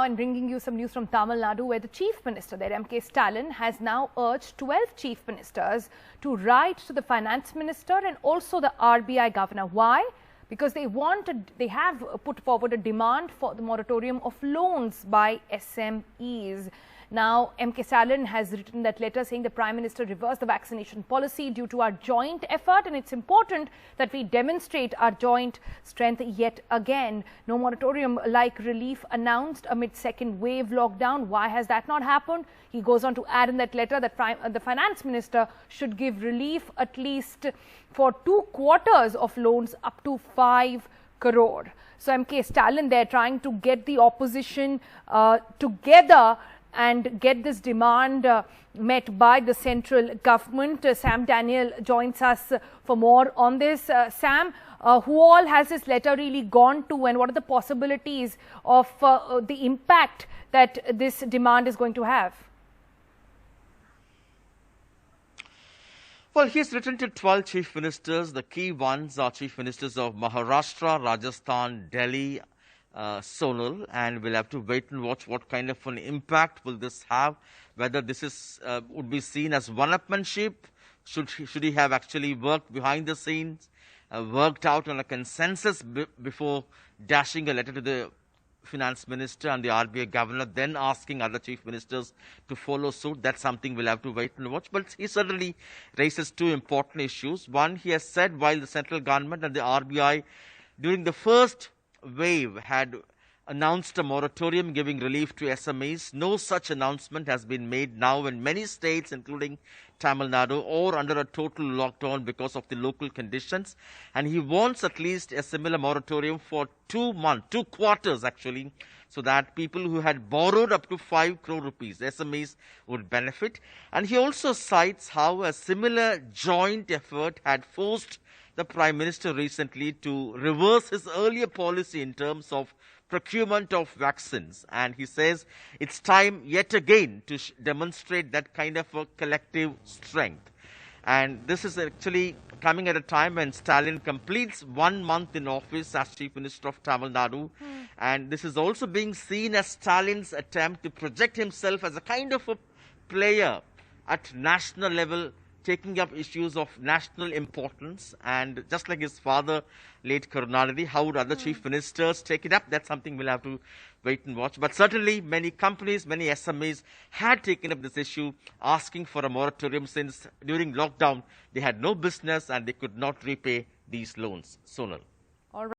now and bringing you some news from Tamil Nadu, where the Chief Minister there, MK Stalin, has now urged 12 Chief Ministers to write to the Finance Minister and also the RBI Governor. Why? Because they have put forward a demand for the moratorium of loans by SMEs. Now, MK Stalin has written that letter saying the Prime Minister reversed the vaccination policy due to our joint effort, and it's important that we demonstrate our joint strength yet again. No moratorium like relief announced amid second wave lockdown. Why has that not happened? He goes on to add in that letter that the Finance Minister should give relief at least for 2 quarters of loans up to 5 crore. So MK Stalin there trying to get the opposition together and get this demand met by the central government. Sam Daniel joins us for more on this. Sam, who all has this letter really gone to, and what are the possibilities of the impact that this demand is going to have? Well, he's written to 12 chief ministers. The key ones are chief ministers of Maharashtra, Rajasthan, Delhi, Sonal, and we'll have to wait and watch what kind of an impact will this have, whether this is would be seen as one-upmanship. Should he have actually worked behind the scenes, worked out on a consensus before dashing a letter to the Finance Minister and the RBI Governor, then asking other chief ministers to follow suit? That's something we'll have to wait and watch. But he certainly raises 2 important issues. One, he has said while the central government and the RBI during the first wave had announced a moratorium giving relief to SMEs, no such announcement has been made now in many states, including Tamil Nadu, or under a total lockdown because of the local conditions. And he wants at least a similar moratorium for 2 quarters actually, so that people who had borrowed up to 5 crore rupees, SMEs, would benefit. And he also cites how a similar joint effort had forced the Prime Minister recently to reverse his earlier policy in terms of procurement of vaccines. And he says it's time yet again to demonstrate that kind of a collective strength. And this is actually coming at a time when Stalin completes 1 month in office as Chief Minister of Tamil Nadu. And this is also being seen as Stalin's attempt to project himself as a kind of a player at national level, taking up issues of national importance. And just like his father, late Karunanidhi, how would other chief ministers take it up? That's something we'll have to wait and watch. But certainly many companies, many SMEs had taken up this issue, asking for a moratorium, since during lockdown they had no business and they could not repay these loans. Sonal. All right.